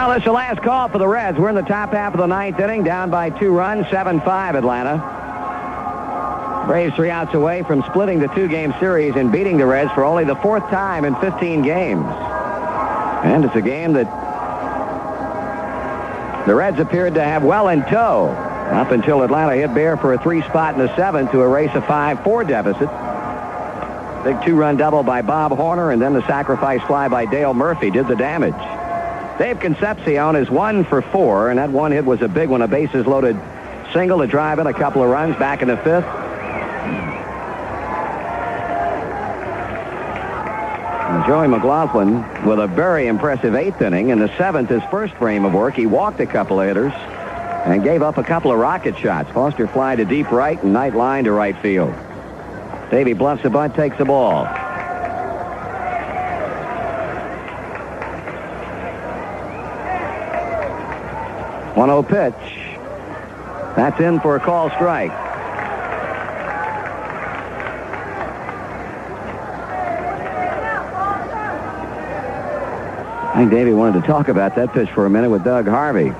Well, this is the last call for the Reds. We're in the top half of the ninth inning, down by 2 runs, 7-5 Atlanta. Braves 3 outs away from splitting the 2-game series and beating the Reds for only the 4th time in 15 games. And it's a game that the Reds appeared to have well in tow up until Atlanta hit Bear for a 3-spot in the 7th to erase a 5-4 deficit. Big 2-run double by Bob Horner, and then the sacrifice fly by Dale Murphy did the damage. Dave Concepcion is 1 for 4, and that one hit was a big one, a bases-loaded single to drive in a couple of runs back in the 5th. And Joey McLaughlin with a very impressive 8th inning. In the 7th, his first frame of work, he walked a couple of hitters and gave up a couple of rocket shots. Foster fly to deep right and Knight line to right field. Davey bluffs a bunt, takes the ball. 1-0 pitch. That's in for a call strike. I think Davey wanted to talk about that pitch for a minute with Doug Harvey.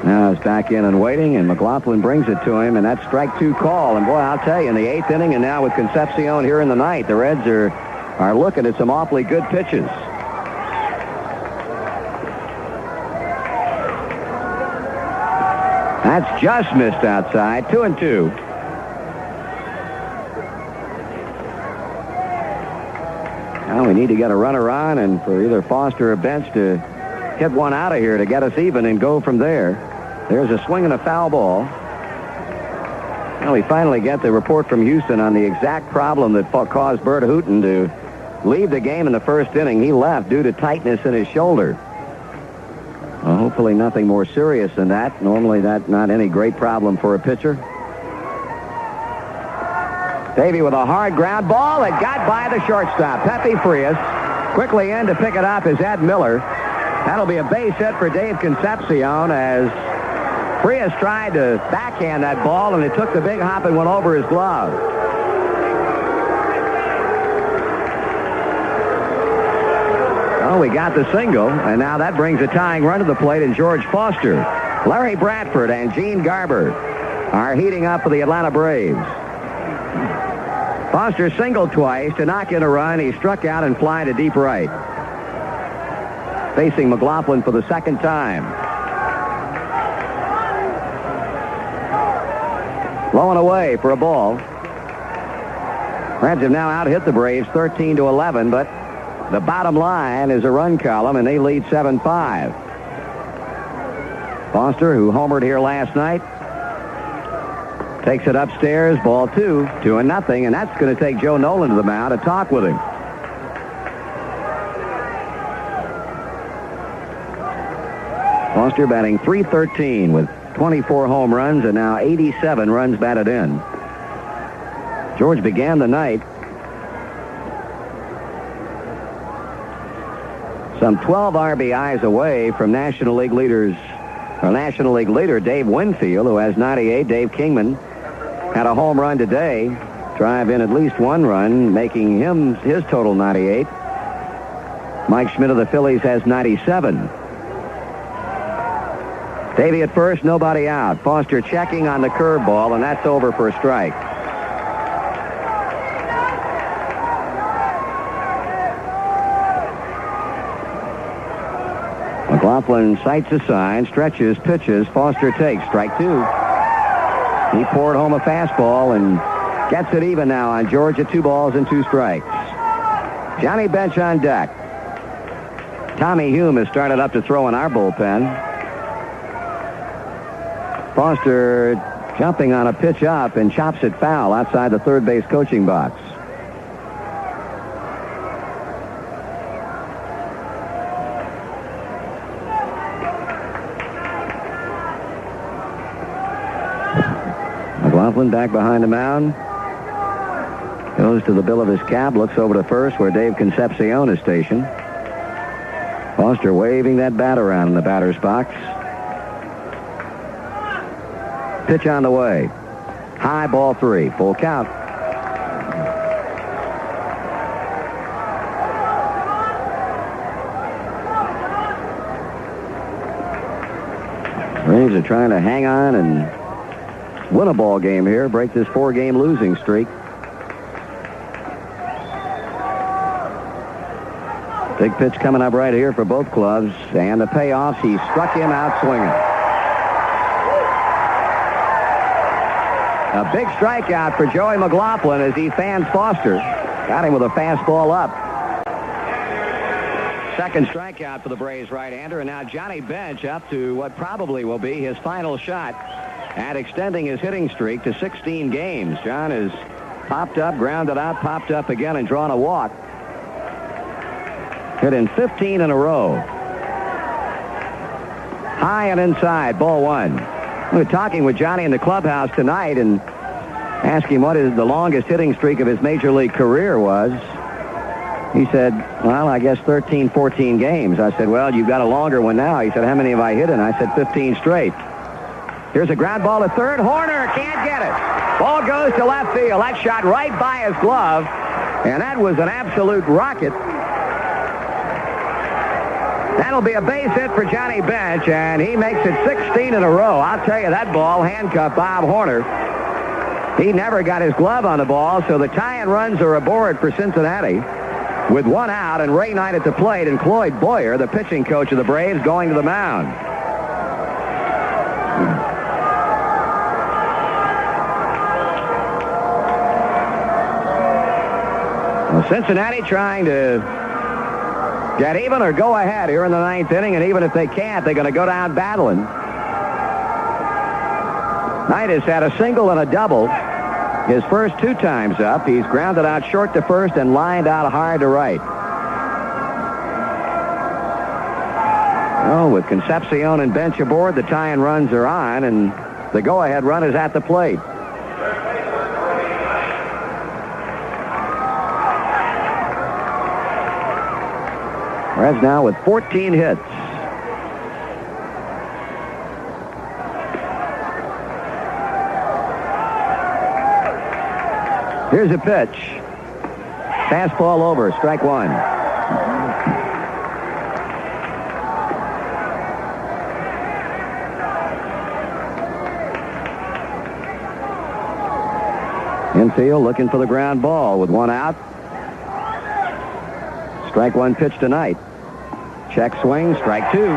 Now it's back in and waiting, and McLaughlin brings it to him, and that's strike 2 call. And boy, I'll tell you, in the 8th inning and now with Concepcion here in the 9th, the Reds are looking at some awfully good pitches. That's just missed outside. 2-2. Now we need to get a runner on, and for either Foster or Bench to hit one out of here to get us even and go from there. There's a swing and a foul ball. Now we finally get the report from Houston on the exact problem that caused Bert Hooton to leave the game in the 1st inning. He left due to tightness in his shoulder. Well, hopefully nothing more serious than that. Normally that's not any great problem for a pitcher. Davey with a hard ground ball. It got by the shortstop. Pepe Frias quickly in to pick it up is Ed Miller. That'll be a base hit for Dave Concepcion as Frias tried to backhand that ball, and it took the big hop and went over his glove. Oh, we got the single, and now that brings a tying run to the plate in George Foster. Larry Bradford and Gene Garber are heating up for the Atlanta Braves. Foster singled twice to knock in a run. He struck out and fly to deep right. Facing McLaughlin for the 2nd time. Low and away for a ball. Reds have now out-hit the Braves 13-11, but the bottom line is a run column, and they lead 7-5. Foster, who homered here last night, takes it upstairs, ball 2, 2-0, and that's going to take Joe Nolan to the mound to talk with him. Foster batting .313 with 24 home runs and now 87 runs batted in. George began the night some 12 RBIs away from National League leader Dave Winfield, who has 98. Dave Kingman had a home run today, drive in at least 1 run, making him his total 98. Mike Schmidt of the Phillies has 97. Davey at first, nobody out. Foster checking on the curveball, and that's over for a strike. McLaughlin sights a sign, stretches, pitches. Foster takes strike 2. He poured home a fastball and gets it even now on George at 2 balls and 2 strikes. Johnny Bench on deck. Tommy Hume has started up to throw in our bullpen. Foster jumping on a pitch up and chops it foul outside the third base coaching box. McLaughlin back behind the mound. Goes to the bill of his cap, looks over to first where Dave Concepcion is stationed. Foster waving that bat around in the batter's box. Pitch on the way. High, ball 3. Full count. are trying to hang on and win a ball game here, break this 4-game losing streak. Big pitch coming up right here for both clubs, and the payoffs. He struck him out swinging. A big strikeout for Joey McLaughlin as he fans Foster. Got him with a fastball up. Second strikeout for the Braves right-hander, and now Johnny Bench up to what probably will be his final shot at extending his hitting streak to 16 games. John has popped up, grounded out, popped up again, and drawn a walk. Hit in 15 in a row. High and inside, ball one. We were talking with Johnny in the clubhouse tonight and asked him what the longest hitting streak of his major league career was. He said, well, I guess 13, 14 games. I said, well, you've got a longer one now. He said, how many have I hit in? I said, 15 straight. Here's a ground ball to third. Horner can't get it. Ball goes to left field. That shot right by his glove, and that was an absolute rocket. That'll be a base hit for Johnny Bench, and he makes it 16 in a row. I'll tell you, that ball handcuffed Bob Horner. He never got his glove on the ball, so the tie-in runs are aboard for Cincinnati with one out, and Ray Knight at the plate, and Cloyd Boyer, the pitching coach of the Braves, going to the mound. Well, Cincinnati trying to get even or go ahead here in the ninth inning, and even if they can't, they're going to go down battling. Knight has had a single and a double his first 2 times up. He's grounded out short to first and lined out hard to right. Well, with Concepcion and Bench aboard, the tie-in runs are on, and the go-ahead run is at the plate. Reds now with 14 hits. Here's a pitch. Fastball over, strike one. Infield looking for the ground ball with one out. Strike one pitch tonight. Check swing, strike two.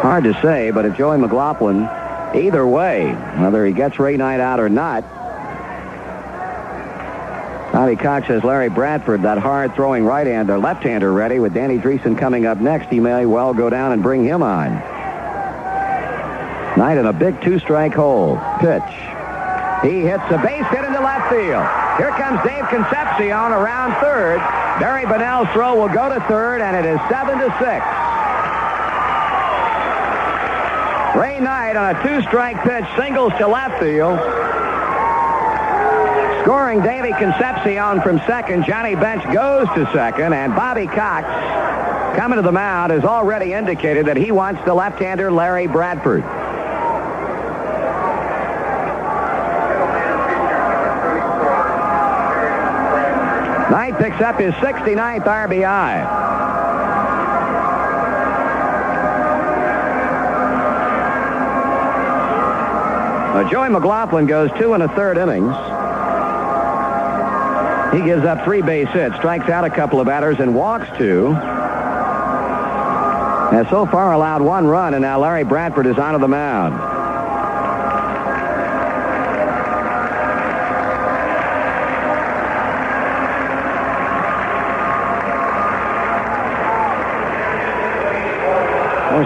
Hard to say, but if Joey McLaughlin, either way, whether he gets Ray Knight out or not, Bobby Cox has Larry Bradford, that hard-throwing right-hander, left-hander ready. With Danny Dreesen coming up next, he may well go down and bring him on. Knight in a big 2-strike hole. Pitch. He hits a base hit into left field. Here comes Dave Concepcion around third. Barry Bonnell's throw will go to third, and it is 7-6. Ray Knight on a 2-strike pitch, singles to left field. Scoring Davey Concepcion from second. Johnny Bench goes to second, and Bobby Cox, coming to the mound, has already indicated that he wants the left-hander Larry Bradford. Knight picks up his 69th RBI. Joey McLaughlin goes 2 1/3 innings. He gives up 3 base hits, strikes out a couple of batters, and walks 2. Has so far allowed 1 run, and now Larry Bradford is onto the mound.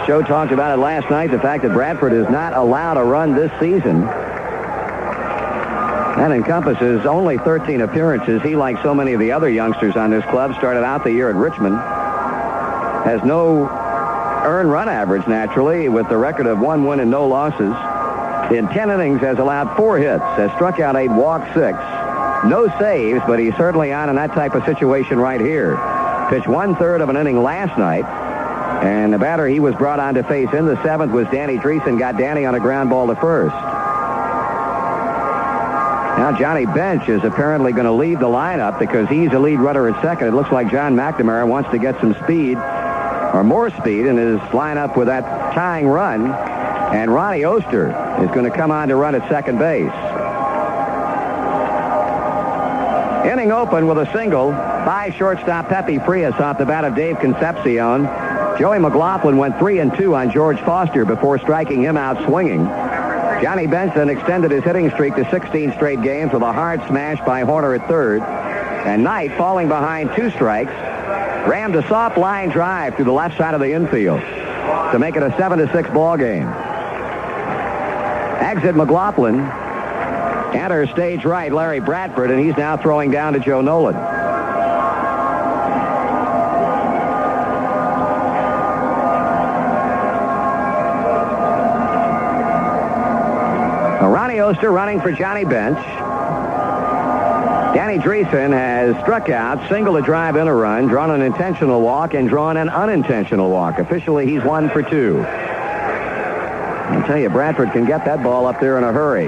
Joe talked about it last night, the fact that Bradford is not allowed a run this season. That encompasses only 13 appearances. He, like so many of the other youngsters on this club, started out the year at Richmond. Has no earned run average, naturally, with the record of 1 win and no losses. In 10 innings, has allowed 4 hits, has struck out 8, walked 6. No saves, but he's certainly on in that type of situation right here. Pitched 1/3 of an inning last night. And the batter he was brought on to face in the 7th was Danny Dreesen. Got Danny on a ground ball to first. Now Johnny Bench is apparently going to leave the lineup because he's a lead runner at second. It looks like John McNamara wants to get some speed or more speed in his lineup with that tying run. And Ronnie Oster is going to come on to run at second base. Inning open with a single by shortstop Pepe Frias off the bat of Dave Concepcion. Joey McLaughlin went 3-2 on George Foster before striking him out swinging. Johnny Benson extended his hitting streak to 16 straight games with a hard smash by Horner at third. And Knight, falling behind 2 strikes, rammed a soft line drive through the left side of the infield to make it a 7-6 ball game. Exit McLaughlin. Enter stage right Larry Bradford, and he's now throwing down to Joe Nolan. Ronnie Oster running for Johnny Bench. Danny Dreesen has struck out, singled a drive in a run, drawn an intentional walk, and drawn an unintentional walk. Officially, he's 1 for 2. I'll tell you, Bradford can get that ball up there in a hurry.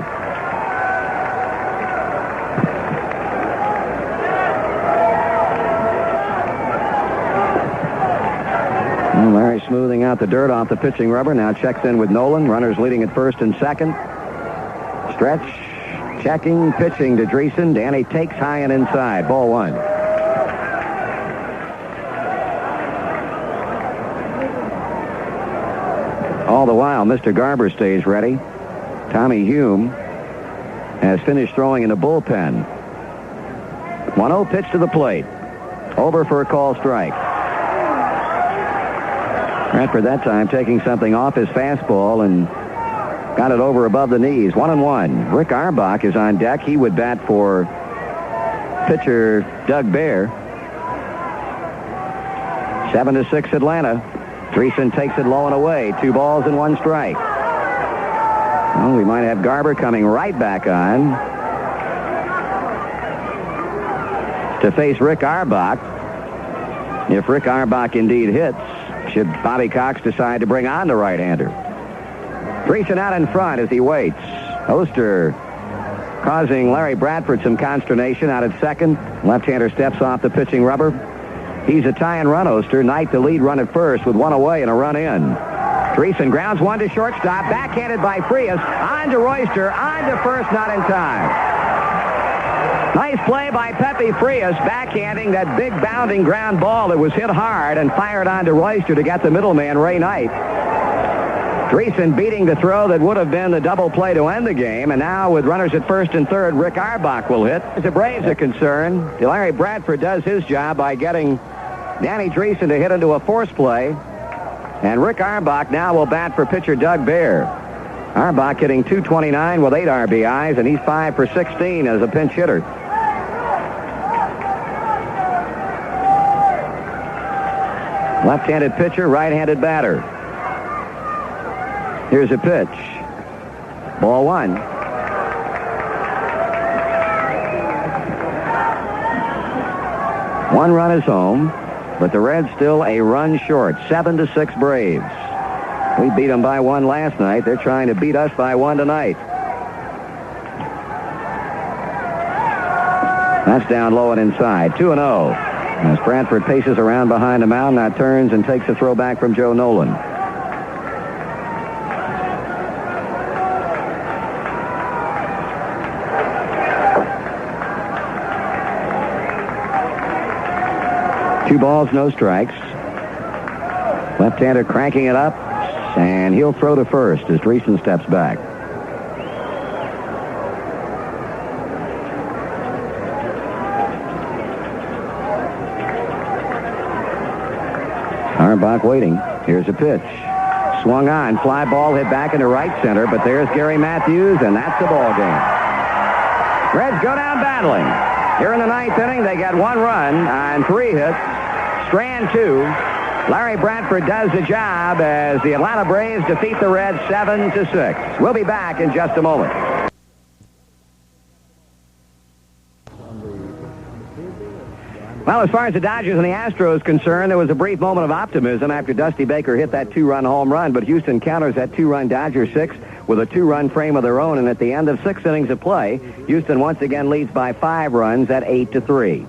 Well, Larry smoothing out the dirt off the pitching rubber. Now checks in with Nolan. Runners leading at first and second. Stretch, checking, pitching to Dreesen. Danny takes high and inside. Ball 1. All the while, Mr. Garber stays ready. Tommy Hume has finished throwing in the bullpen. 1-0 pitch to the plate. Over for a call strike. Bradford that time taking something off his fastball and got it over above the knees. 1-1. Rick Auerbach is on deck. He would bat for pitcher Doug Baer. 7-6 Atlanta. Dreesen takes it low and away. 2 balls and 1 strike. Well, we might have Garber coming right back on to face Rick Auerbach. If Rick Auerbach indeed hits, should Bobby Cox decide to bring on the right-hander. Dreesen out in front as he waits. Oster causing Larry Bradford some consternation out at second. Left-hander steps off the pitching rubber. He's a tie-and run, Oster. Knight the lead run at first with 1 away and a run in. Dreesen grounds 1 to shortstop. Backhanded by Frias. On to Royster. On to first, not in time. Nice play by Pepe Frias, backhanding that big bounding ground ball that was hit hard and fired on to Royster to get the middleman, Ray Knight. Dreesen beating the throw that would have been the double play to end the game, and now with runners at first and third, Rick Auerbach will hit. As the Braves are concerned, Larry Bradford does his job by getting Danny Dreesen to hit into a force play, and Rick Auerbach now will bat for pitcher Doug Baer. Auerbach hitting .229 with 8 RBIs, and he's 5 for 16 as a pinch hitter. Left-handed pitcher, right-handed batter. Here's a pitch. Ball 1. One run is home, but the Reds still a run short. 7-6 Braves. We beat them by 1 last night. They're trying to beat us by 1 tonight. That's down low and inside. 2-0. As Bradford paces around behind the mound, now turns and takes a throw back from Joe Nolan. Two balls, no strikes. Left-hander cranking it up, and he'll throw to first as Dreesen steps back. Auerbach waiting. Here's a pitch. Swung on. Fly ball hit back into right center, but there's Gary Matthews, and that's the ball game. Reds go down battling. Here in the 9th inning, they get 1 run on 3 hits. Strand 2. Larry Bradford does the job as the Atlanta Braves defeat the Reds 7-6. We'll be back in just a moment. Well, as far as the Dodgers and the Astros concerned, there was a brief moment of optimism after Dusty Baker hit that 2-run home run, but Houston counters that 2-run Dodger 6 with a 2-run frame of their own, and at the end of 6 innings of play, Houston once again leads by 5 runs at 8-3.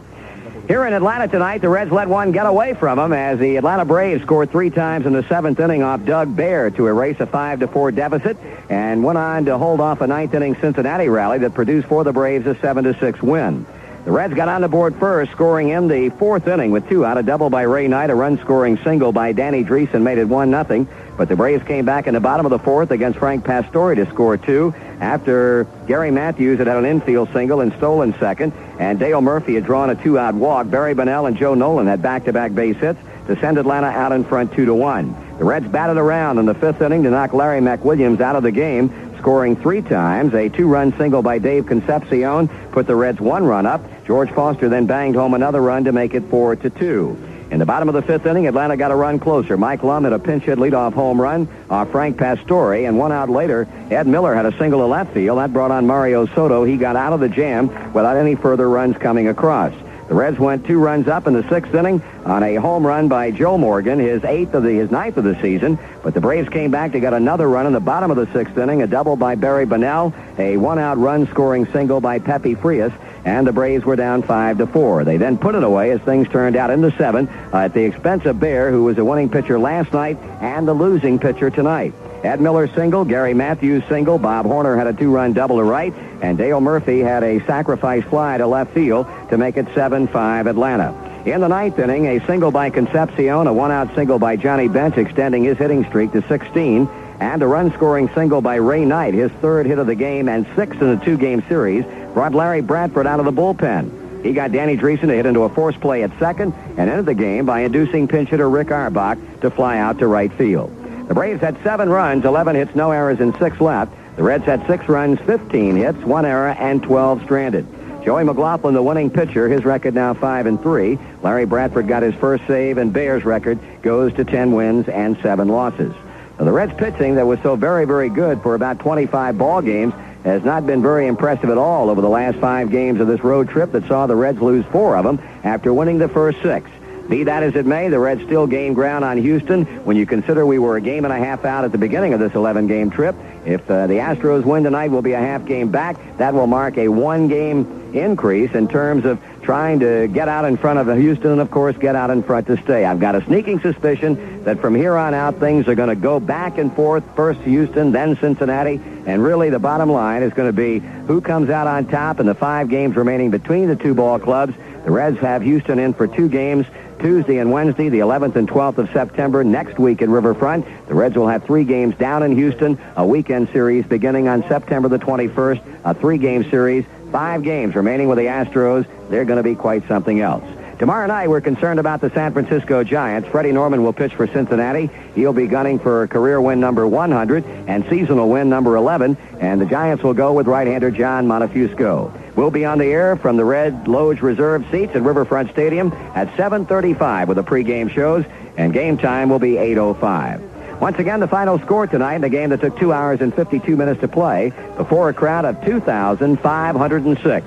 Here in Atlanta tonight, the Reds let one get away from them as the Atlanta Braves scored 3 times in the 7th inning off Doug Baer to erase a 5-4 deficit and went on to hold off a 9th inning Cincinnati rally that produced for the Braves a 7-6 win. The Reds got on the board first, scoring in the 4th inning with 2 out, a double by Ray Knight, a run-scoring single by Danny Dreesen made it 1-0. But the Braves came back in the bottom of the 4th against Frank Pastore to score 2 after Gary Matthews had an infield single and stolen second, and Dale Murphy had drawn a 2-out walk. Barry Bonnell and Joe Nolan had back-to-back base hits to send Atlanta out in front 2-1. The Reds batted around in the 5th inning to knock Larry McWilliams out of the game, scoring 3 times. A 2-run single by Dave Concepcion put the Reds 1 run up. George Foster then banged home another run to make it 4-2. In the bottom of the 5th inning, Atlanta got a run closer. Mike Lum had a pinch hit leadoff home run off Frank Pastore, and 1 out later, Ed Miller had a single to left field. That brought on Mario Soto. He got out of the jam without any further runs coming across. The Reds went 2 runs up in the 6th inning on a home run by Joe Morgan, his 9th of the season. But the Braves came back to get another run in the bottom of the 6th inning, a double by Barry Bonnell, a 1-out run-scoring single by Pepe Frias, and the Braves were down 5-4. They then put it away as things turned out in the 7th at the expense of Baer, who was the winning pitcher last night and the losing pitcher tonight. Ed Miller single, Gary Matthews single, Bob Horner had a 2-run double to right, and Dale Murphy had a sacrifice fly to left field to make it 7-5 Atlanta. In the 9th inning, a single by Concepcion, a 1-out single by Johnny Bench, extending his hitting streak to 16, and a run-scoring single by Ray Knight, his 3rd hit of the game and 6th in the 2-game series, brought Larry Bradford out of the bullpen. He got Danny Dreesen to hit into a force play at second and ended the game by inducing pinch hitter Rick Auerbach to fly out to right field. The Braves had 7 runs, 11 hits, no errors, and 6 left. The Reds had 6 runs, 15 hits, 1 error, and 12 stranded. Joey McLaughlin, the winning pitcher, his record now 5-3. Larry Bradford got his first save, and Baer's record goes to 10 wins and 7 losses. Now, the Reds pitching that was so very, very good for about 25 ball games has not been very impressive at all over the last 5 games of this road trip that saw the Reds lose 4 of them after winning the first 6. Be that as it may, the Reds still gained ground on Houston when you consider we were a game and a half out at the beginning of this 11-game trip. If the Astros win tonight, we'll be a half game back. That will mark a 1-game increase in terms of trying to get out in front of Houston and, of course, get out in front to stay. I've got a sneaking suspicion that from here on out, things are going to go back and forth, first Houston, then Cincinnati, and really the bottom line is going to be who comes out on top in the 5 games remaining between the 2 ball clubs. The Reds have Houston in for 2 games, Tuesday and Wednesday, the 11th and 12th of September, next week in Riverfront. The Reds will have 3 games down in Houston, a weekend series beginning on September the 21st, a 3-game series, 5 games remaining with the Astros. They're going to be quite something else. Tomorrow night, we're concerned about the San Francisco Giants. Freddie Norman will pitch for Cincinnati. He'll be gunning for career win number 100 and seasonal win number 11, and the Giants will go with right-hander John Montefusco. We'll be on the air from the Red Loge reserve seats at Riverfront Stadium at 7:35 with the pregame shows, and game time will be 8:05. Once again, the final score tonight in the game that took 2 hours and 52 minutes to play before a crowd of 2,506.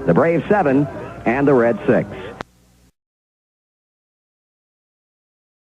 The Braves 7 and the Reds 6.